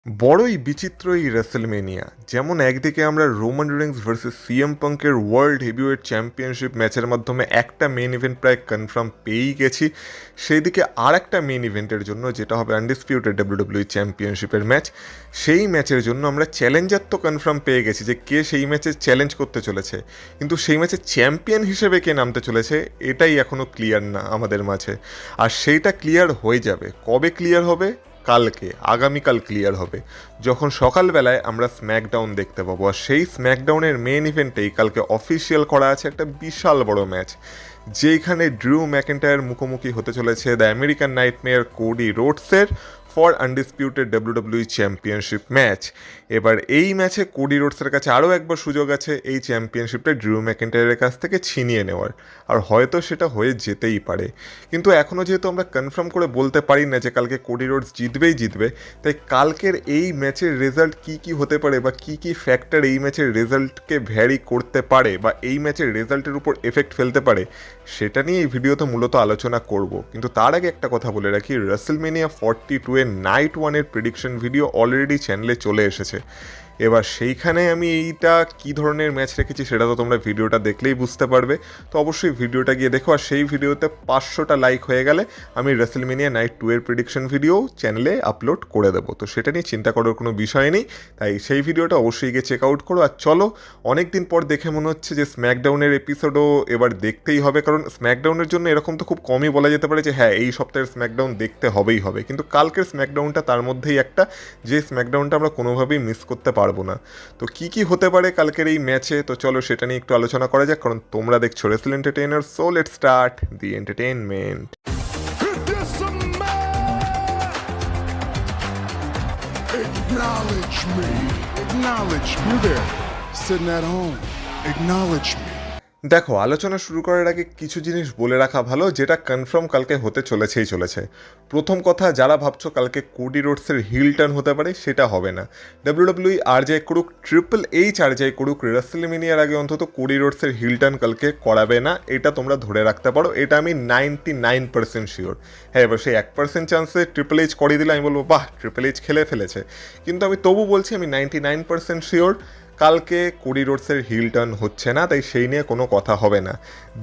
বড়ই বিচিত্র এই রেসেলমেনিয়া। যেমন একদিকে আমরা রোমান রেইন্স ভার্সেস সিএম পাঙ্কের ওয়ার্ল্ড হেভিওয়েট চ্যাম্পিয়নশিপ ম্যাচের মাধ্যমে একটা মেন ইভেন্ট প্রায় কনফার্ম পেয়েই গেছি, সেই দিকে আর একটা মেন ইভেন্টের জন্য যেটা হবে আনডিসপিউটেড ডাব্লিউডাব্লিউই চ্যাম্পিয়নশিপের ম্যাচ, সেই ম্যাচের জন্য আমরা চ্যালেঞ্জার তো কনফার্ম পেয়ে গেছি যে কে সেই ম্যাচে চ্যালেঞ্জ করতে চলেছে, কিন্তু সেই ম্যাচে চ্যাম্পিয়ন হিসেবে কে নামতে চলেছে এটাই এখনও ক্লিয়ার না আমাদের মাঝে। আর সেইটা ক্লিয়ার হয়ে যাবে কবে ক্লিয়ার হবে? কালকে, আগামীকাল ক্লিয়ার হবে, যখন সকালবেলায় আমরা স্ম্যাকডাউন দেখতে পাবো। আর সেই স্ম্যাকডাউনের মেন ইভেন্টেই কালকে অফিসিয়াল করা আছে একটা বিশাল বড় ম্যাচ, যেখানে ড্রু ম্যাকেন্টায়ার মুখোমুখি হতে চলেছে দ্য আমেরিকান নাইটমেয়ার কোডি রোডসের for undisputed WWE championship match. এবার এই ম্যাচে কোডি রোডসের কাছে আরও একবার সুযোগ আছে এই চ্যাম্পিয়নশিপটা ড্রু ম্যাকেন্টায়ারের কাছ থেকে ছিনিয়ে নেওয়ার, আর হয়তো সেটা হয়ে যেতেই পারে। কিন্তু এখনও যেহেতু আমরা কনফার্ম করে বলতে পারি না যে কালকে কোডি রোডস জিতবে, তাই কালকের এই ম্যাচের রেজাল্ট কী কী হতে পারে বা কী কী ফ্যাক্টর এই ম্যাচের রেজাল্টকে ভ্যারি করতে পারে বা এই ম্যাচের রেজাল্টের উপর এফেক্ট ফেলতে পারে, সেটা নিয়ে এই ভিডিওতে মূলত আলোচনা করব। কিন্তু তার আগে একটা কথা বলে রাখি, রেসেলমেনিয়া 42 এর নাইট ওয়ানের প্রেডিকশন ভিডিও অলরেডি চ্যানেলে চলে এসেছে। এবার সেইখানে আমি এইটা কী ধরনের ম্যাচ রেখেছি সেটা তো তোমরা ভিডিওটা দেখলেই বুঝতে পারবে। তো অবশ্যই ভিডিওটা গিয়ে দেখো, আর সেই ভিডিওতে 500টা লাইক হয়ে গেলে আমি রেসেলমেনিয়া নাইট 2 এর প্রেডিকশন ভিডিও চ্যানেলে আপলোড করে দেবো। তো সেটা নিয়ে চিন্তা করার কোনো বিষয় নেই, তাই সেই ভিডিওটা অবশ্যই গিয়ে চেক আউট করো। আর চলো, অনেক দিন পর দেখে মনে হচ্ছে যে স্ম্যাকডাউনের এপিসোডও এবার দেখতেই হবে, কারণ স্ম্যাকডাউনের জন্য এরকম তো খুব কমই বলা যেতে পারে যে হ্যাঁ এই সপ্তাহের স্ম্যাকডাউন দেখতে হবেই হবে, কিন্তু কালকের স্ম্যাকডাউনটা তার মধ্যেই একটা, যে স্ম্যাকডাউনটা আমরা কোনোভাবেই মিস করতে পারবো না। তো কি কি হতে পারে কালকের এই ম্যাচে, তো চলো সেটা নিয়ে একটু আলোচনা করা যাক, কারণ তোমরা দেখছো wrestle entertainer. So let's start the entertainment. Acknowledge me. Acknowledge me. You there, sitting at home. Acknowledge me. দেখো, আলোচনা শুরু করার আগে কিছু জিনিস বলে রাখা ভালো যেটা কনফার্ম কালকে হতে চলেছে। প্রথম কথা, যারা ভাবছো কালকে কোডি রোডসের হিল টার্ন হতে পারে, সেটা হবে না। ডাব্লিউডাব্লিউই আর যাই করুক, ট্রিপল এইচ আর যাই করুক, রেসেলমেনিয়ার আগে অন্তত কোডি রোডসের হিল টার্ন কালকে করাবে না, এটা তোমরা ধরে রাখতে পারো। এটা আমি 99% শিওর। হ্যাঁ, এবার সেই 1% চান্সে ট্রিপল এইচ করিয়ে দিলে আমি বলবো বাহ, ট্রিপল এইচ খেলে ফেলেছে, কিন্তু আমি তবু বলছি আমি 99% শিওর কালকে কোডি রোডসের হিল টার্ন হচ্ছে না, তাই সেই নিয়ে কোনো কথা হবে না।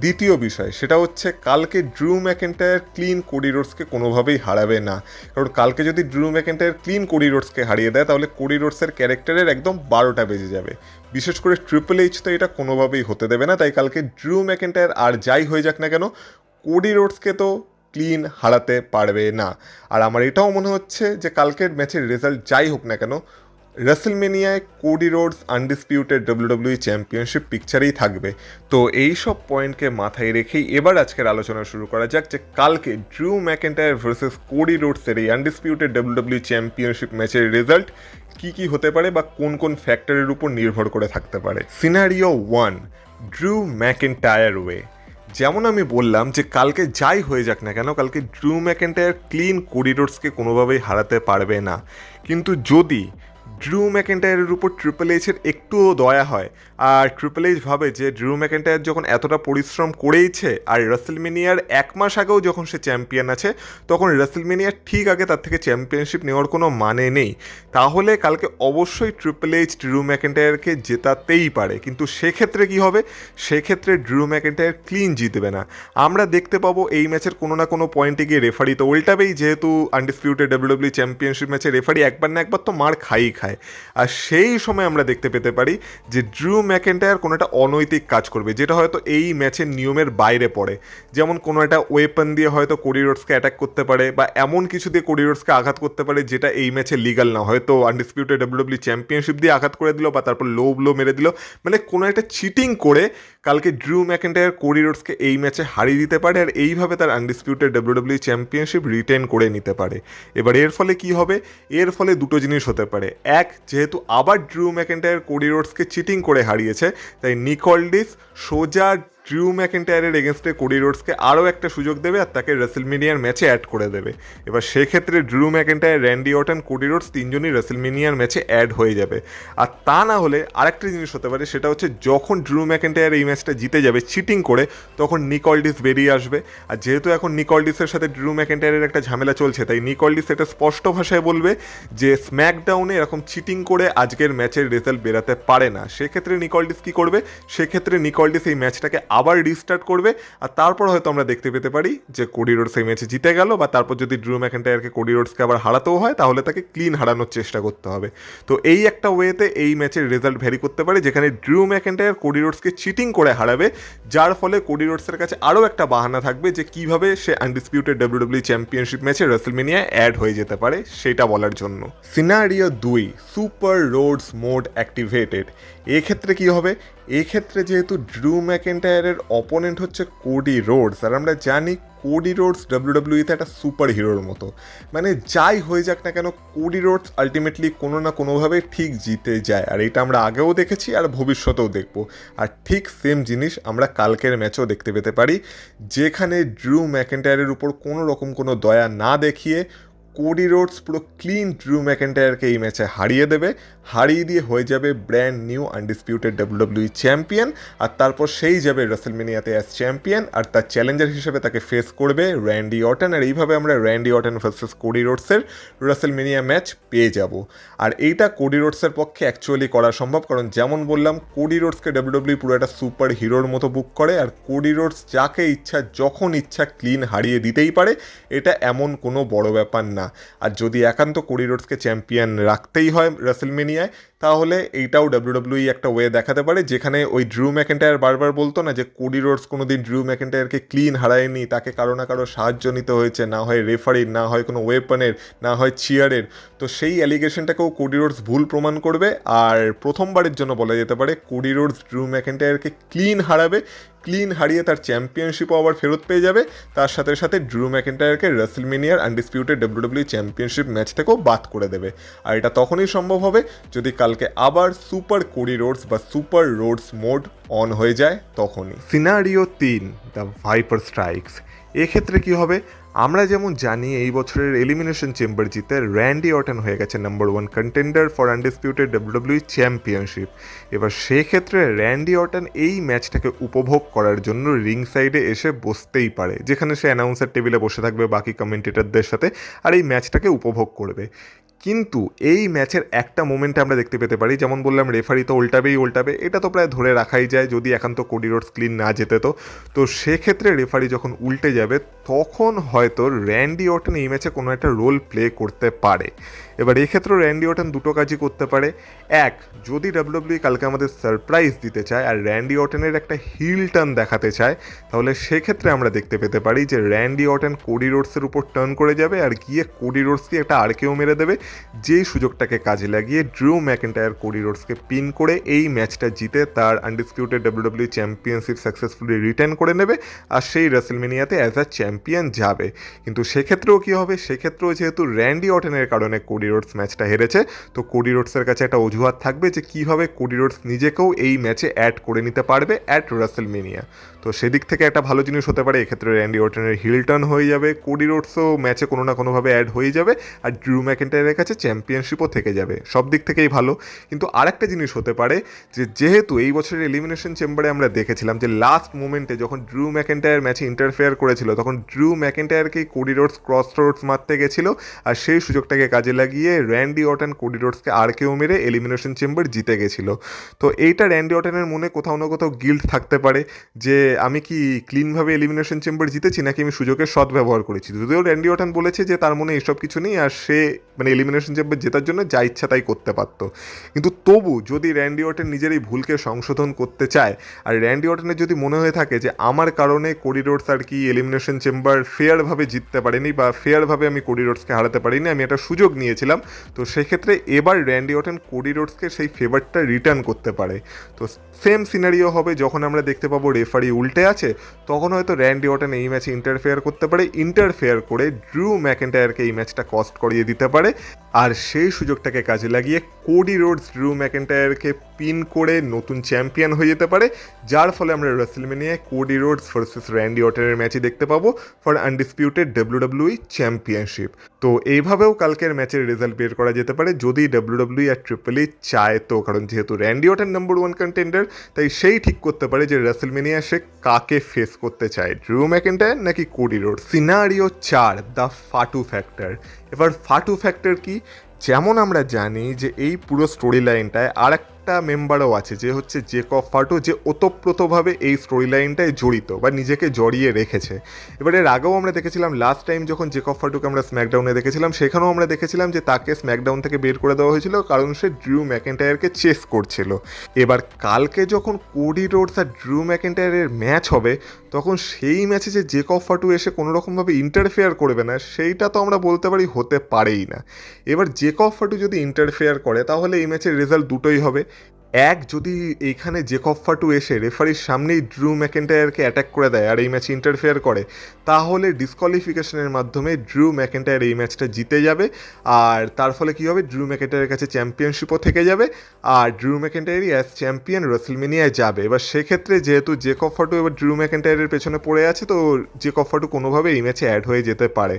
দ্বিতীয় বিষয় সেটা হচ্ছে, কালকে ড্রু ম্যাকেন্টায়ার ক্লিন কোডি রোডসকে কোনোভাবেই হারাবে না, কারণ কালকে যদি ড্রু ম্যাকেন্টায়ার ক্লিন কোডি রোডসকে হারিয়ে দেয় তাহলে কোডি রোডসের ক্যারেক্টারের একদম 12টা বেজে যাবে। বিশেষ করে ট্রিপল এইচ তো এটা কোনোভাবেই হতে দেবে না, তাই কালকে ড্রু ম্যাকেন্টায়ার আর যাই হয়ে যাক না কেন, কোডি রোডসকে তো ক্লিন হারাতে পারবে না। আর আমার এটাও মনে হচ্ছে যে কালকের ম্যাচের রেজাল্ট যাই হোক না কেন, রেসেলমেনিয়ায় Cody Rhodes undisputed WWE championship পিকচারেই থাকবে। তো এই সব পয়েন্টকে মাথায় রেখেই এবার আজকের আলোচনা শুরু করা যাক যে কালকে ড্রু ম্যাকেন্টায়ার ভার্সেস কোডি রোডসের এই আনডিসপিউটেড ডাব্লিউডাব্লিউই চ্যাম্পিয়নশিপ ম্যাচের রেজাল্ট কী কী হতে পারে বা কোন কোন ফ্যাক্টরের উপর নির্ভর করে থাকতে পারে। Scenario 1, Drew McIntyre way. যেমন আমি বললাম যে কালকে যাই হয়ে যাক না কেন, কালকে ড্রু ম্যাকেন্টায়ার ক্লিন কোডি রোডসকে কোনোভাবেই হারাতে পারবে না। কিন্তু যদি ড্রু ম্যাকেন্টায়ারের উপর ট্রিপল এইচের একটুও দয়া হয়, আর ট্রিপল এইচ ভাবে যে ড্রু ম্যাকেন্টায়ার যখন এতটা পরিশ্রম করেইছে, আর রেসেলমেনিয়ার 1 মাস আগেও যখন সে চ্যাম্পিয়ন আছে, তখন রেসেলমেনিয়ার ঠিক আগে তার থেকে চ্যাম্পিয়নশিপ নেওয়ার কোনো মানে নেই, তাহলে কালকে অবশ্যই ট্রিপল এইচ ড্রু ম্যাকেন্টায়ারকে জেতাতেই পারে। কিন্তু সেক্ষেত্রে কি হবে? সেক্ষেত্রে ড্রু ম্যাকেন্টায়ার ক্লিন জিতবে না। আমরা দেখতে পাবো এই ম্যাচের কোনো না কোনো পয়েন্টে গিয়ে রেফারি তো উল্টাবেই, যেহেতু আনডিসপিউটেড ডাব্লিউডাব্লিউই চ্যাম্পিয়নশিপ ম্যাচে রেফারি একবার না একবার তো মার খায়। আর সেই সময় আমরা দেখতে পেতে পারি যে ড্রু ম্যাকেন্টায়ার কোনো একটা অনৈতিক কাজ করবে, যেটা হয়তো এই ম্যাচের নিয়মের বাইরে পড়ে। যেমন কোনো একটা ওয়েপন দিয়ে হয়তো কোডি রোডসকে অ্যাটাক করতে পারে, বা এমন কিছু দিয়ে কোডি রোডসকে আঘাত করতে পারে যেটা এই ম্যাচে লিগাল না। হয়তো আনডিসপিউটেড ডাব্লিউডাব্লিউই চ্যাম্পিয়নশিপ দিয়ে আঘাত করে দিল, বা তারপর লো ব্লো মেরে দিল, মানে কোনো একটা চিটিং করে কালকে ড্রু ম্যাকেন্টায়ার কোডি রোডসকে এই ম্যাচে হারিয়ে দিতে পারে, আর এইভাবে তার আনডিসপিউটেড ডাব্লিউডাব্লিউই চ্যাম্পিয়নশিপ রিটেন করে নিতে পারে। এবার এর ফলে কি হবে? এর ফলে দুটো জিনিস হতে পারে। এক, যেহেতু আবার ড্রু ম্যাকেন্টায়ার কোডি রোডসকে চিটিং করে হারিয়েছে, তাই নিক অল্ডিস সোজা ড্রিউ ম্যাকেন্টায়ারের এগেনস্টে কোডি রোডসকে আরও একটা সুযোগ দেবে আর তাকে রেসেলমেনিয়ার ম্যাচে অ্যাড করে দেবে। এবার সেক্ষেত্রে Drew McIntyre, Randy Orton, Cody Rhodes তিনজনই রেসেলমেনিয়ার ম্যাচে অ্যাড হয়ে যাবে। আর তা না হলে আরেকটা জিনিস হতে পারে, সেটা হচ্ছে যখন ড্রিউ ম্যাকেন্টায়ার এই ম্যাচটা জিতে যাবে চিটিং করে, তখন নিক অল্ডিস বেরিয়ে আসবে। আর যেহেতু এখন নিক অল্ডিসের সাথে ড্রিউ ম্যাকেন্টায়ারের একটা ঝামেলা চলছে, তাই নিক অল্ডিস এটা স্পষ্ট ভাষায় বলবে যে স্ম্যাকডাউনে এরকম চিটিং করে আজকের ম্যাচের রেজাল্ট বেরাতে পারে না। সেক্ষেত্রে নিক অল্ডিস কী করবে? সেক্ষেত্রে নিক অল্ডিস এই ম্যাচটাকে আবার রিস্টার্ট করবে, আর তারপর হয়তো আমরা দেখতে পেতে পারি যে কোডি রোডস এই ম্যাচে জিতে গেল, বা তারপর যদি ড্রিউ ম্যাকেন্টায়ারকে কোডি রোডসকে আবার হারাতেও হয় তাহলে তাকে ক্লিন হারানোর চেষ্টা করতে হবে। তো এই একটা ওয়েতে এই ম্যাচের রেজাল্ট ভ্যারি করতে পারে, যেখানে ড্রিউ ম্যাকেন্টায়ার কোডি রোডসকে চিটিং করে হারাবে, যার ফলে কোডি রোডসের কাছে আরও একটা বাহানা থাকবে যে কীভাবে সে আনডিসপিউটেড ডাব্লিউডাব্লিউ চ্যাম্পিয়নশিপ ম্যাচে রেসেলমেনিয়া অ্যাড হয়ে যেতে পারে সেটা বলার জন্য। Scenario 2, super Rhodes mode activated. এক্ষেত্রে কী হবে? এক্ষেত্রে যেহেতু ড্রিউ ম্যাকেন্টায়ারের অপোনেন্ট হচ্ছে কোডি রোডস, আর আমরা জানি কোডি রোডস ডাব্লিউডাব্লিউইতে একটা সুপার হিরোর মতো, মানে যাই হয়ে যাক না কেন কোডি রোডস আলটিমেটলি কোনো না কোনোভাবে ঠিক জিতে যায়। আর এটা আমরা আগেও দেখেছি আর ভবিষ্যতেও দেখব। আর ঠিক সেম জিনিস আমরা কালকের ম্যাচেও দেখতে পেতে পারি, যেখানে ড্রিউ ম্যাকেন্টায়ারের উপর কোনো রকম কোনো দয়া না দেখিয়ে কোডি রোডস পুরো ক্লিন ড্রিউ ম্যাকেন্টায়ারকে এই ম্যাচে হারিয়ে দেবে, হারিয়ে দিয়ে হয়ে যাবে brand new undisputed WWE champion. আর তারপর সেই যাবে রেসেলমেনিয়াতে অ্যাজ চ্যাম্পিয়ন, আর তার চ্যালেঞ্জার হিসেবে তাকে ফেস করবে র্যান্ডি অর্টন। আর এইভাবে আমরা র্যান্ডি অর্টন ভার্সেস কোডি রোডসের রেসেলমেনিয়া ম্যাচ পেয়ে যাব। আর এইটা কোডি রোডসের পক্ষে অ্যাকচুয়ালি করা সম্ভব, কারণ যেমন বললাম কোডি রোডসকে ডাব্লিউডাব্লিউই পুরো একটা সুপার হিরোর মতো বুক করে, আর কোডি রোডস যাকে ইচ্ছা যখন ইচ্ছা ক্লিন হারিয়ে দিতেই পারে, এটা এমন কোনো বড় ব্যাপার না। আর যদি একান্ত কোডি রোডসকে চ্যাম্পিয়ন রাখতেই হয় রেসেলমেনিয়ায়, তাহলে এইটাও ডাব্লিউডাব্লিউই একটা ওয়ে দেখাতে পারে, যেখানে ওই ড্রিউ ম্যাকেন্টায়ার বারবার বলতো না যে কোডি রোডস কোনোদিন ড্রিউ ম্যাকেন্টায়ারকে ক্লিন হারায়নি, তাকে কারো না কারো সাহায্য নিতে হয়েছে, না হয় রেফারির, না হয় কোনো ওয়েপনের, না হয় চিয়ারের। তো সেই অ্যালিগেশনটাকেও কোডি রোডস ভুল প্রমাণ করবে, আর প্রথমবারের জন্য বলা যেতে পারে কোডি রোডস ড্রিউ ম্যাকেন্টায়ারকে ক্লিন হারাবে, ক্লিন হারিয়ে তার চ্যাম্পিয়নশিপও আবার ফেরত পেয়ে যাবে, তার সাথে সাথে ড্রিউ ম্যাকেন্টায়ারকে রেসেলমেনিয়ার আনডিসপিউটেড ডাব্লিউডাব্লিউ চ্যাম্পিয়নশিপ ম্যাচ থেকেও বাদ করে দেবে। আর এটা তখনই সম্ভব হবে যদি কালকে আবার সুপার কোডি রোডস বা সুপার রোডস মোড অন হয়ে যায় তখনই। Scenario 3, the viper strikes. এক্ষেত্রে কী হবে? আমরা যেমন জানি এই বছরের এলিমিনেশন চেম্বার জিতে র্যান্ডি অর্টন হয়ে গেছে number 1 contender for undisputed WWE championship. এবার সেক্ষেত্রে র্যান্ডি অর্টন এই ম্যাচটাকে উপভোগ করার জন্য রিং সাইডে এসে বসতেই পারে, যেখানে সে অ্যানাউন্সার টেবিলে বসে থাকবে বাকি কমেন্টেটরদের সাথে, আর এই ম্যাচটাকে উপভোগ করবে। কিন্তু এই ম্যাচের একটা মোমেন্টে আমরা দেখতে পেতে পারি, যেমন বললাম রেফারি তো উল্টাবে, এটা তো প্রায় ধরে রাখাই যায় যদি একান্ত কোডি রোডস ক্লিন না যেতে। তো সেক্ষেত্রে রেফারি যখন উল্টে যাবে তখন হয়তো র্যান্ডি অর্টন এই ম্যাচে কোনো একটা রোল প্লে করতে পারে। এবার এক্ষেত্রে র্যান্ডি অর্টন দুটো কাজই করতে পারে। এক, যদি ডাব্লিউডাব্লিউ কালকে আমাদের সারপ্রাইজ দিতে চায় আর র্যান্ডি অর্টনের একটা হিল টার্ন দেখাতে চায়, তাহলে সেক্ষেত্রে আমরা দেখতে পেতে পারি যে র্যান্ডি অর্টন কোডি রোডসের উপর টার্ন করে যাবে আর গিয়ে কোডি রোডসকে একটা আরকেও মেরে দেবে, যেই সুযোগটাকে কাজে লাগিয়ে ড্রিউ ম্যাকেন্টায়ার কোডি রোডসকে পিন করে এই ম্যাচটা জিতে তার undisputed WWE championship successfully return করে নেবে, আর সেই রেসেলমেনিয়াতে অ্যাজ আ চ্যাম্পিয়ন যাবে। কিন্তু সেক্ষেত্রেও কী হবে? সেক্ষেত্রেও যেহেতু র্যান্ডি অর্টনের কারণে কোডি রোডস ম্যাচটা হেরেছে, তো কোডি রোডসের কাছে একটা অজুহাত থাকবে যে কীভাবে কোডি রোডস নিজেকেও এই ম্যাচে অ্যাড করে নিতে পারবে অ্যাট রেসেলমেনিয়া। তো সেদিক থেকে একটা ভালো জিনিস হতে পারে, এক্ষেত্রে র্যান্ডি অর্টনের হিল টার্ন হয়ে যাবে, কোডি রোডসও ম্যাচে কোনো না কোনোভাবে অ্যাড হয়ে যাবে, আর ড্রিউ ম্যাকেন্টায়ারের কাছে চ্যাম্পিয়নশিপও থেকে যাবে। সব দিক থেকেই ভালো। কিন্তু আরেকটা জিনিস হতে পারে যে যেহেতু এই বছরের এলিমিনেশন চেম্বারে আমরা দেখেছিলাম যে লাস্ট মোমেন্টে যখন ড্রিউ ম্যাকেন্টায়ার ম্যাচে ইন্টারফেয়ার করেছিল, তখন ড্রিউ ম্যাকেন্টায়ারকেই কোডি রোডস ক্রস রোডস মারতে গেছিলো, আর সেই সুযোগটাকে কাজে লাগিয়ে র্যান্ডি অর্টন কোডি রোডসকে আর কেউ মেরে এলিমিনেশন চেম্বার জিতে গেছিলো। তো এইটা র্যান্ডি অর্টনের মনে কোথাও না কোথাও গিল্ট থাকতে পারে যে আমি কি ক্লিনভাবে এলিমিনেশন চেম্বার জিতেছি নাকি আমি সুযোগের সদ্ব্যবহার করেছি। যদিও র্যান্ডি অর্টন বলেছে যে তার মনে এসব কিছু নেই, আর সে মানে এলিমিনেশন চেম্বার জেতার জন্য যা ইচ্ছা তাই করতে পারতো। কিন্তু তবু যদি র্যান্ডি অর্টন নিজের এই ভুলকে সংশোধন করতে চায়, আর র্যান্ডি অর্টনের যদি মনে হয়ে থাকে যে আমার কারণে কোডি রোডস আর কি এলিমিনেশন চেম্বার ফেয়ারভাবে জিততে পারেনি বা ফেয়ারভাবে আমি কোডি রোডসকে হারাতে পারিনি, আমি একটা সুযোগ নিয়েছিলাম, তো সেক্ষেত্রে এবার র্যান্ডি অর্টন কোডি রোডসকে সেই ফেভারটা রিটার্ন করতে পারে। তো সেম সিনারিও হবে যখন আমরা দেখতে পাবো রেফারি উল্টে আছে, তখন হয়তো র্যান্ডি অর্টন এই ম্যাচে ইন্টারফেয়ার করতে পারে, ইন্টারফেয়ার করে ড্রিউ ম্যাকেন্টায়ারকে এই ম্যাচটা কস্ট করিয়ে দিতে পারে, আর সেই সুযোগটাকে কাজে লাগিয়ে কোডি রোডস ড্রু ম্যাকেন্টায়ারকে পিন করে নতুন চ্যাম্পিয়ন হয়ে যেতে পারে, যার ফলে আমরা রেসলমেনিয়ায় কোডি রোডস ভার্সেস র্যান্ডি অর্টনের ম্যাচই দেখতে পাবো ফর আনডিসপিউটেড ডাব্লিউডাব্লিউই চ্যাম্পিয়নশিপ। তো এইভাবেও কালকের ম্যাচের রেজাল্ট বের করা যেতে পারে যদি ডাব্লিউডাব্লিউই আর ট্রিপল ই চায় তো, কারণ যেহেতু র্যান্ডি অর্টন নাম্বার 1 কন্টেন্ডার, তাই সেই ঠিক করতে পারে যে রেসলমেনিয়া সে কাকে ফেস করতে চায়, ড্রু ম্যাকেন্টায়ার নাকি Cody Rhodes. Scenario 4, the Fatu factor. এবার ফাটু ফ্যাক্টর কি? যেমন আমরা জানি যে এই পুরো স্টোরি লাইনটায় আর একটা মেম্বারও আছে যে হচ্ছে জেকব ফাটু, যে ওতপ্রোতভাবে এই স্টোরি লাইনটায় জড়িত বা নিজেকে জড়িয়ে রেখেছে। এবার এর আগেও আমরা দেখেছিলাম লাস্ট টাইম যখন জেকব ফাটুকে আমরা স্ম্যাকডাউনে দেখেছিলাম, সেখানেও আমরা দেখেছিলাম যে তাকে স্ম্যাকডাউন থেকে বের করে দেওয়া হয়েছিল কারণ সে ড্রু ম্যাকেন্টায়ারকে চেস করছিল। এবার কালকে যখন কোডি রোডস আর ড্রু ম্যাকেন্টায়ারের ম্যাচ হবে, তখন সেই ম্যাচে যে জেকব ফাটু এসে কোনোরকমভাবে ইন্টারফেয়ার করবে না, সেইটা তো আমরা বলতে পারি হতে পারেই না। এবার জেকব ফাটু যদি ইন্টারফেয়ার করে তাহলে এই ম্যাচের রেজাল্ট দুটোই হবে। এক, যদি এইখানে জেকব ফাটু এসে রেফারির সামনেই ড্রু ম্যাকেন্টায়ারকে অ্যাটাক করে দেয় আর এই ম্যাচে ইন্টারফেয়ার করে, তাহলে ডিসকোয়ালিফিকেশনের মাধ্যমে ড্রু ম্যাকেন্টায়ার এই ম্যাচটা জিতে যাবে। আর তার ফলে কী হবে, ড্রু ম্যাকেন্টায়ারের কাছে চ্যাম্পিয়নশিপও থেকে যাবে আর ড্রু ম্যাকেন্টায়ারই অ্যাজ চ্যাম্পিয়ন রেসলমেনিয়ায় যাবে। এবার সেক্ষেত্রে যেহেতু জেকব ফাটু এবার ড্রু ম্যাকেন্টায়ারের পেছনে পড়ে আছে, তো জেকব ফাটু কোনোভাবে এই ম্যাচে অ্যাড হয়ে যেতে পারে।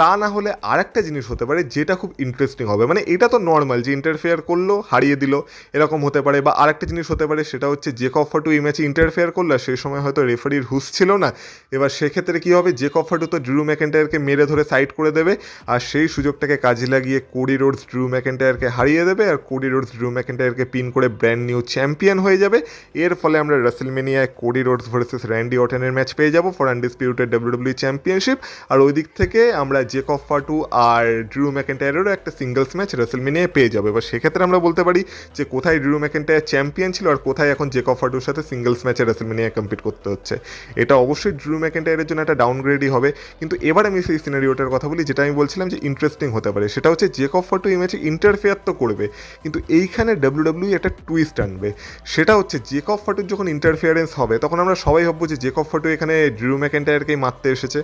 তা না হলে আরেকটা জিনিস হতে পারে যেটা খুব ইন্টারেস্টিং হবে, মানে এটা তো নর্মাল যে ইন্টারফেয়ার করলো হারিয়ে দিল এরকম হতে পারে, বা আরেকটা জিনিস হতে পারে সেটা হচ্ছে জেকব ফাটু এই ম্যাচে ইন্টারফেয়ার করলো, সেই সময় হয়তো রেফারির হুঁশ ছিল না। এবার সেক্ষেত্রে কী হবে, জেকব ফাটু তো ড্রু ম্যাকেন্টায়ারকে মেরে ধরে সাইড করে দেবে আর সেই সুযোগটাকে কাজে লাগিয়ে কোডি রোডস ড্রু ম্যাকেন্টায়ারকে হারিয়ে দেবে আর কোডি রোডস ড্রু ম্যাকেন্টায়ারকে পিন করে ব্র্যান্ড নিউ চ্যাম্পিয়ন হয়ে যাবে। এর ফলে আমরা রেসলমেনিয়ায় কোডি রোডস ভার্সেস র্যান্ডি অর্টনের ম্যাচ পেয়ে যাবো ফর আনডিসপিউটেড ডাব্লিউডাব্লিউ চ্যাম্পিয়নশিপ। আর ওই দিক থেকে আমরা জেকব ফাটু আর ড্রু ম্যাকেন্টায়ারেরও একটা সিঙ্গলস ম্যাচ রেসলমেনিয়ায় পেয়ে যাবে। এবার সেক্ষেত্রে আমরা বলতে পারি যে কোথায় ড্রু ম্যাকেন্টায়ার চ্যাম্পিয়ন ছিল আর কোথায় এখন জেকব ফাটুর সাথে সিঙ্গলস ম্যাচে রেসলমেনিয়ায় কম্পিট করতে হচ্ছে। এটা অবশ্যই ড্রু ম্যাকেন্টায়ারের জন্য একটা ডাউনগ্রেডই হবে। কিন্তু এবার আমি সেই সিনারিওটার কথা বলি যেটা আমি বলছিলাম যে ইন্টারেস্টিং হতে পারে, সেটা হচ্ছে জেকব ফাটু এই ম্যাচে ইন্টারফেয়ার তো করবে, কিন্তু এইখানে ডাব্লিউডাব্লিউ একটা টুইস্ট আনবে। সেটা হচ্ছে জেকব ফাটুর যখন ইন্টারফিয়ারেন্স হবে তখন আমরা সবাই ভাববো যে জেকব ফাটু এখানে ড্রু ম্যাকেন্টায়ারকেই মারতে এসেছে,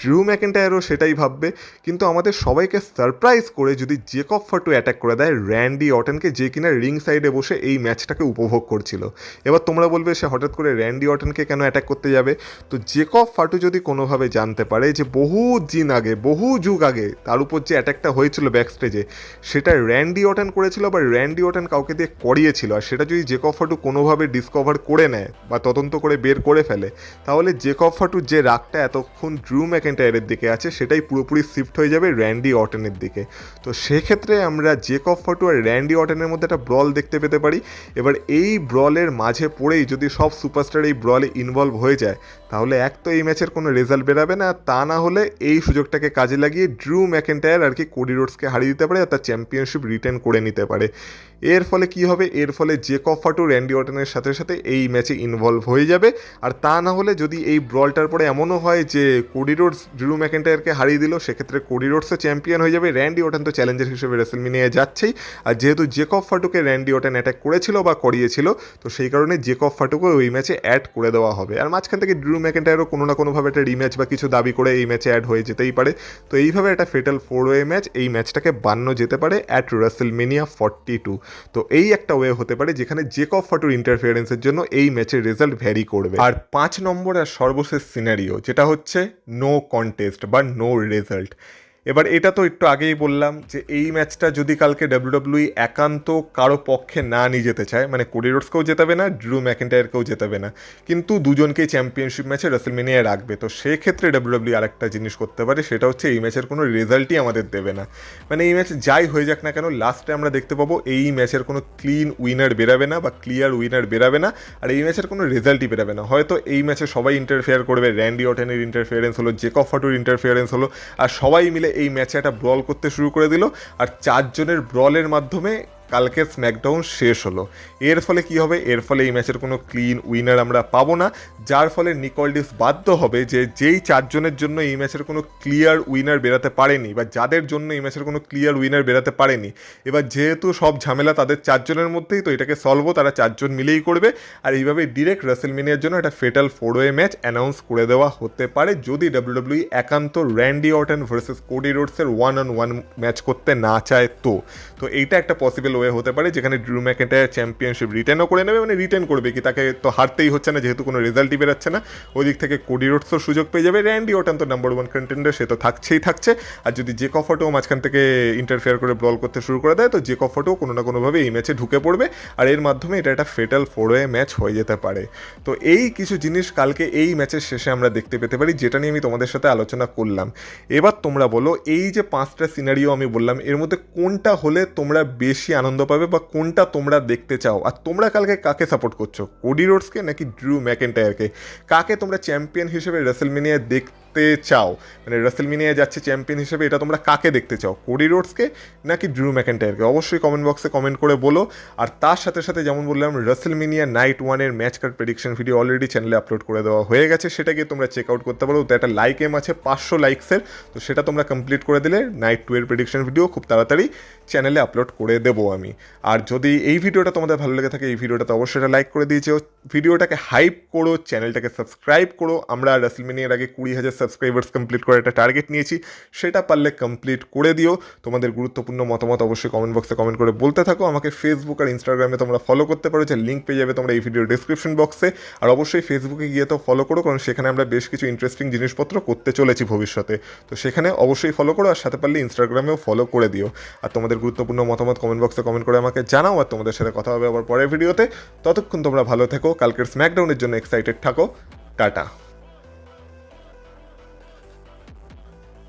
ড্রু ম্যাকেন্টায়ারও সেটাই ভাববে। কিন্তু আমাদের সবাইকে সারপ্রাইজ করে যদি জেকব ফাটু অ্যাটাক করে দেয় র্যান্ডি অর্টনকে, যে কিনা রিং সাইডে বসে এই ম্যাচটাকে উপভোগ করছিল। এবার তোমরা বলবে সে হঠাৎ করে র্যান্ডি অর্টনকে কেন অ্যাটাক করতে যাবে? তো জেকব ফাটু যদি কোনোভাবে জানতে পারে যে বহু দিন আগে, বহু যুগ আগে তার উপর যে অ্যাটাকটা হয়েছিল ব্যাক স্টেজে, সেটা র্যান্ডি অর্টন করেছিল বা র্যান্ডি অর্টন কাউকে দিয়ে করিয়েছিল, আর সেটা যদি জেকব ফাটু কোনোভাবে ডিসকভার করে নেয় বা তদন্ত করে বের করে ফেলে, তাহলে জেকব ফাটুর যে রাগটা এতক্ষণ ড্রু ম্যাকেন্টায়ারের দিকে আছে সেটাই পুরোপুরি শিফট হয়ে যাবে র্যান্ডি অর্টনের দিকে। তো সেক্ষেত্রে আমরা জেকব ফাটু আর র্যান্ডি অর্টনের মধ্যে একটা ব্রল দেখতে পেতে পারি। এবার এই ব্রলের মাঝে পড়েই যদি সব সুপারস্টার এই ব্রলে ইনভলভ হয়ে যায়, তাহলে এক তো এই ম্যাচের কোনো রেজাল্ট বেরাবে না, তা না হলে এই সুযোগটাকে কাজে লাগিয়ে ড্রু ম্যাকেন্টায়ার আর কি কোডি রোডসকে হারিয়ে দিতে পারে আর তার চ্যাম্পিয়নশিপ রিটেন করে নিতে পারে। এর ফলে কি হবে, এর ফলে জেকব ফাটু র্যান্ডি অর্টনের সাথে সাথে এই ম্যাচে ইনভলভ হয়ে যাবে। আর তা না হলে যদি এই ব্রলটার পরে এমনও হয় যে কোডি রোডস ড্রু ম্যাকেন্টায়ারকে হারিয়ে দিল, সেক্ষেত্রে কোডি রোডসও চ্যাম্পিয়ন হয়ে যাবে, র্যান্ডি অর্টন তো চ্যালেঞ্জার হিসেবে রেসলমেনিয়ায় যাচ্ছেই। আর যেহেতু জেকব ফাটুকে র্যান্ডি অর্টন অ্যাটাক করেছিল বা করিয়েছিল, তো সেই কারণে জেকব ফাটুকে ওই ম্যাচে অ্যাড করে দেওয়া হবে। আর মাঝখান থেকে ড্রু ম্যাকেন্টায়ারও কোনো না কোনোভাবে একটা রিম্যাচ বা কিছু দাবি করে এই ম্যাচে অ্যাড হয়ে যেতেই পারে। তো এইভাবে একটা ফেটাল 4-ওয়ে ম্যাচ, এই ম্যাচটাকে বানানো যেতে পারে অ্যাট রেসলমেনিয়া 42। তো এই একটা ওয়ে হতে পারে যেখানে জেকব ফাটুর ইন্টারফিয়ারেন্সের জন্য এই ম্যাচের রেজাল্ট ভ্যারি করবে। আর 5 নম্বর আর সর্বশেষ সিনারিও, যেটা হচ্ছে নো কন্টেস্ট বা নো রেজাল্ট। এবার এটা তো একটু আগেই বললাম যে এই ম্যাচটা যদি কালকে ডাব্লিউডাব্লিউ একান্ত কারো পক্ষে না নিয়ে যেতে চায়, মানে কোডি রোডসকেও জেতাবে না, ড্রু ম্যাকেন্টায়ারকেও জেতাবে না, কিন্তু দুজনকেই চ্যাম্পিয়নশিপ ম্যাচে রেসলমেনিয়ায় রাখবে, তো সেক্ষেত্রে ডাব্লিউডাব্লিউ আরেকটা জিনিস করতে পারে, সেটা হচ্ছে এই ম্যাচের কোনো রেজাল্টই আমাদের দেবে না। মানে এই ম্যাচ যাই হয়ে যাক না কেন, লাস্টে আমরা দেখতে পাবো এই ম্যাচের কোনো ক্লিন উইনার বেরাবে না বা ক্লিয়ার উইনার বেরাবে না, আর এই ম্যাচের কোনো রেজাল্টই বেরাবে না। হয়তো এই ম্যাচে সবাই ইন্টারফেয়ার করবে, র্যান্ডি অর্টনের ইন্টারফিয়ারেন্স হলো, জেকব ফাটুর ইন্টারফিয়ারেন্স হলো, আর সবাই মিলে এই ম্যাচে একটা ব্রল করতে শুরু করে দিল, আর 4 জনের ব্রলের মাধ্যমে কালকে স্ম্যাকডাউন শেষ হলো। এর ফলে কি হবে? এর ফলে এই ম্যাচের কোনো ক্লিন উইনার আমরা পাবো না, যার ফলে নিক অল্ডিস বাধ্য হবে যে যেই চারজনের জন্য এই ম্যাচের কোনো ক্লিয়ার উইনার বেরাতে পারেনি, বা যাদের জন্য এই ম্যাচের কোনো ক্লিয়ার উইনার বেরাতে পারেনি, এবার যেহেতু সব ঝামেলা তাদের চারজনের মধ্যেই, তো এটাকে সলভও তারা চারজন মিলেই করবে। আর এইভাবে ডিরেক্ট রাসেলমেনিয়ার জন্য একটা ফেটাল 4-ওয়ে ম্যাচ অ্যানাউন্স করে দেওয়া হতে পারে, যদি ডাব্লিউডাব্লিউই একান্ত র্যান্ডি অর্টন ভার্সেস কোডি রোডসের 1-on-1 ম্যাচ করতে না চায়। তো এইটা একটা পসিবল ওয়ে হতে পারে, যেখানে ড্রু ম্যাকইন্টায়ার চ্যাম্পিয়নশিপ রিটেনও করে নেবে, মানে রিটেন করবে কি, তাকে তো হারতেই হচ্ছে না যেহেতু কোনো রেজাল্টই বেরোচ্ছে না। ওই দিক থেকে কোডি রোডসও সুযোগ পেয়ে যাবে, র্যান্ডি অর্টন তো নাম্বার 1 কন্টেন্ডার, সে তো থাকছে। আর যদি জেক অফারও মাঝখান থেকে ইন্টারফেয়ার করে ব্রল করতে শুরু করে দেয়, তো জেক অফারও কোনো না কোনোভাবে এই ম্যাচে ঢুকে পড়বে, আর এর মাধ্যমে এটা একটা ফেটাল 4-ওয়ে ম্যাচ হয়ে যেতে পারে। তো এই কিছু জিনিস কালকে এই ম্যাচের শেষে আমরা দেখতে পেতে পারি, যেটা নিয়ে আমি তোমাদের সাথে আলোচনা করলাম। এবার তোমরা বলো, এই যে 5টা সিনারিও আমি বললাম, এর মধ্যে কোনটা হলে তোমরা বেশি আনন্দ পাবে, বা কোনটা তোমরা দেখতে চাও? আর তোমরা কালকে কাকে সাপোর্ট করছো, কোডি রোডসকে নাকি ড্রু ম্যাকইন্টায়ারকে? কাকে তোমরা চ্যাম্পিয়ন হিসেবে রাসেলমেনিয়ায় দেখতে চাও? মানে রাসেলমেনিয়ায় যাচ্ছে চ্যাম্পিয়ন হিসেবে, এটা তোমরা কাকে দেখতে চাও, কোডি রোডসকে নাকি ড্রু ম্যাকইন্টায়ারকে? অবশ্যই কমেন্ট বক্সে কমেন্ট করে বলো। আর তার সাথে সাথে যেমন বললাম, রাসেলমেনিয়া নাইট 1-এর match card prediction video already চ্যানেলে আপলোড করে দেওয়া হয়ে গেছে, সেটা গিয়ে তোমরা চেক আউট করতে পারো। তো একটা লাইক এম আছে 500 লাইকসের, তো সেটা তোমরা কমপ্লিট করে দিলে নাইট 2-এর প্রেডিকশন ভিডিও খুব তাড়াতাড়ি চ্যানেলে আপলোড করে দেবো আমি। আর যদি এই ভিডিওটা তোমাদের ভালো লেগে থাকে, এই ভিডিওটাতে অবশ্যই একটা লাইক করে দিয়েছো, ভিডিওটাকে হাইপ করো, চ্যানেলটাকে সাবস্ক্রাইব করো। আমরা রাসেলমেনিয়ার আগে 20,000 সাবস্ক্রাইবার্স কমপ্লিট করার একটা টার্গেট নিয়েছি, সেটা পারলে কমপ্লিট করে দিও। তোমাদের গুরুত্বপূর্ণ মতামত অবশ্যই কমেন্ট বক্সে কমেন্ট করে বলতে থাকো। আমাকে ফেসবুক আর ইনস্টাগ্রামে তোমরা ফলো করতে পারো, যে লিঙ্ক পেয়ে যাবে তোমরা এই ভিডিওর ডিসক্রিপশন বক্সে। আর অবশ্যই ফেসবুকে গিয়ে তো ফলো করো, কারণ সেখানে আমরা বেশ কিছু ইন্টারেস্টিং জিনিসপত্র করতে চলেছি ভবিষ্যতে, তো সেখানে অবশ্যই ফলো করো। আর সাথে পারলে ইনস্টাগ্রামেও ফলো করে দিও। আর তোমাদের গুরুত্বপূর্ণ মতামত কমেন্ট বক্সে কমেন্ট করে আমাকে জানাও। আর তোমাদের সাথে কথা হবে আবার পরের ভিডিওতে। ততক্ষণ তোমরা ভালো থেকো, কালকের স্ম্যাকডাউনের জন্য এক্সাইটেড থাকো। টাটা।